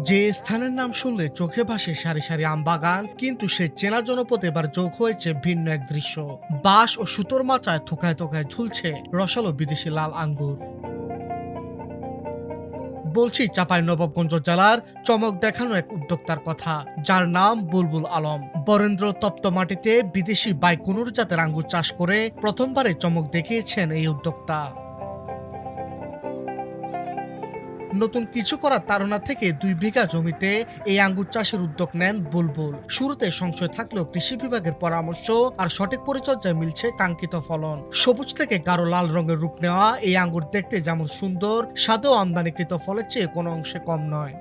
যে স্থানের নাম শুনলে চোখে ভাসে সারি সারি আম বাগান, কিন্তু সে চেনা জনপদ এবার যোগ হয়েছে ভিন্ন এক দৃশ্য। বাঁশ ও সুতোর মাচায় থোকায় থোকায় ঝুলছে রসালো বিদেশি লাল আঙ্গুর। বলছি চাঁপাইনবাবগঞ্জ জেলার চমক দেখানো এক উদ্যোক্তার কথা, যার নাম বুলবুল আলম। বরেন্দ্র তপ্ত মাটিতে বিদেশি বাইকুনুর জাতের আঙ্গুর চাষ করে প্রথমবারে চমক দেখিয়েছেন এই উদ্যোক্তা। নতুন কিছু করার তাড়না থেকে 2 বিঘা জমিতে এই আঙ্গুর চাষের উদ্যোগ নেন বুলবুল। শুরুতে সংশয় থাকলেও কৃষি বিভাগের পরামর্শ আর সঠিক পরিচর্যায় মিলছে কাঙ্ক্ষিত ফলন। সবুজ থেকে গাঢ় লাল রঙের রূপ নেওয়া এই আঙ্গুর দেখতে যেমন সুন্দর, স্বাদেও আমদানিকৃত ফলের চেয়ে কোনো অংশে কম নয়।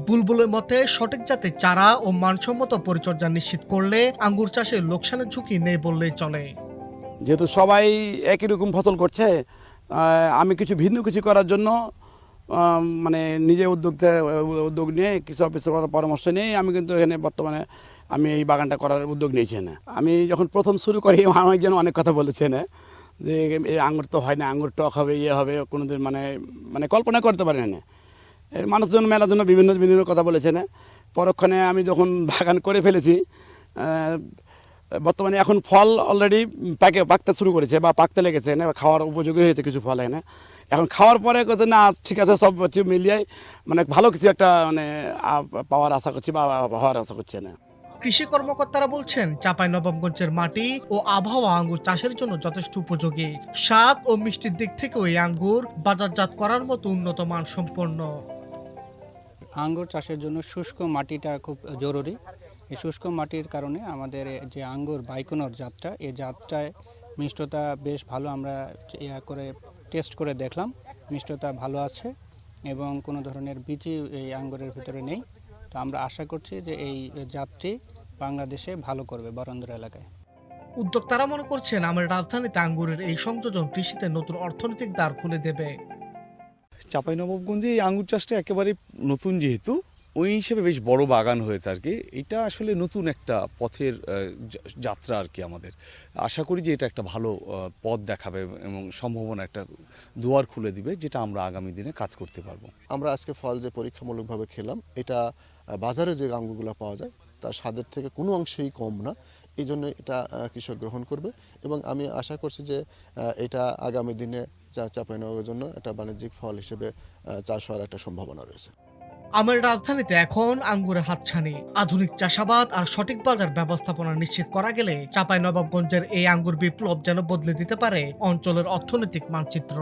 বুলবুলের মতে সঠিক জাতের চারা ও মানসম্মত পরিচর্যা নিশ্চিত করলে আঙ্গুর চাষে লোকসানের ঝুঁকি নেই বললেই চলে। যেহেতু সবাই একই রকম ফসল করছে, আমি কিছু ভিন্ন কিছু করার জন্য মানে নিজে উদ্যোগ নিয়ে কৃষি অফিসের পরামর্শ নিয়ে আমি কিন্তু এখানে বর্তমানে আমি এই বাগানটা করার উদ্যোগ নিয়েছি। না আমি যখন প্রথম শুরু করি অনেকজন অনেক কথা বলেছে না যে এই আঙুর তো হয় না, আঙুর টক হবে, ইয়ে হবে, কোনোদিন মানে কল্পনা করতে পারে না। মানুষজন মেলার জন্য বিভিন্ন বিভিন্ন কথা বলেছে না। পরক্ষণে আমি যখন বাগান করে ফেলেছি, বর্তমানে এখন ফল অলরেডি পাকতে শুরু করেছে বা পাকতে লেগেছে না, খাওয়ার উপযোগী হয়েছে কিছু ফল। এনে এখন খাওয়ার পরে করছে না ঠিক আছে, সব কিছু মিলিয়ে মানে ভালো কিছু একটা মানে পাওয়ার আশা করছি বা হওয়ার আশা করছি না। কৃষি কর্মকর্তারা বলছেন চাঁপাইনবাবগঞ্জের মাটি ও আবহাওয়া আঙ্গুর চাষের জন্য যথেষ্ট উপযোগী। স্বাদ ও মিষ্টির দিক থেকেও এই আঙ্গুর বাজারজাত করার মতো উন্নত মান সম্পন্ন। আঙ্গুর চাষের জন্য শুষ্ক মাটিটা খুব জরুরি। এই শুষ্ক মাটির কারণে আমাদের যে আঙ্গুর বাইকুনুর জাতটা, এই জাতটায় মিষ্টতা বেশ ভালো। আমরা টেস্ট করে দেখলাম, মিষ্টতা ভালো আছে এবং কোনো ধরনের বিচি এই আঙ্গুরের ভিতরে নেই। তো আমরা আশা করছি যে এই জাতটি বাংলাদেশে ভালো করবে বরেন্দ্র এলাকায়। উদ্যোক্তারা মনে করছেন আমাদের রাজধানীতে আঙ্গুরের এই সংযোজন কৃষিতে নতুন অর্থনৈতিক দ্বার খুলে দেবে। চাঁপাইনবাবগঞ্জে এই আঙ্গুর চাষটা একেবারে নতুন, যেহেতু ওই হিসেবে বেশ বড় বাগান হয়েছে আর কি। এটা আসলে নতুন একটা পথের যাত্রা আর কি। আমাদের আশা করি যে এটা একটা ভালো পথ দেখাবে এবং সম্ভাবনা একটা দুয়ার খুলে দিবে, যেটা আমরা আগামী দিনে কাজ করতে পারবো। আমরা আজকে ফল যে পরীক্ষামূলকভাবে খেলাম, এটা বাজারে যে আঙ্গুরগুলো পাওয়া যায় তার স্বাদের থেকে কোনো অংশেই কম না। এই জন্য এটা কৃষক গ্রহণ করবে এবং আমি আশা করছি যে এটা আগামী দিনে চাঁপাইনবাবগঞ্জের জন্য একটা বাণিজ্যিক ফল হিসেবে চাষ হওয়ার একটা সম্ভাবনা রয়েছে। আমাদের রাজধানীতে এখন আঙ্গুরের হাতছানি। আধুনিক চাষাবাদ আর সঠিক বাজার ব্যবস্থাপনা নিশ্চিত করা গেলে চাঁপাইনবাবগঞ্জের এই আঙ্গুর বিপ্লব যেন বদলে দিতে পারে অঞ্চলের অর্থনৈতিক মানচিত্র।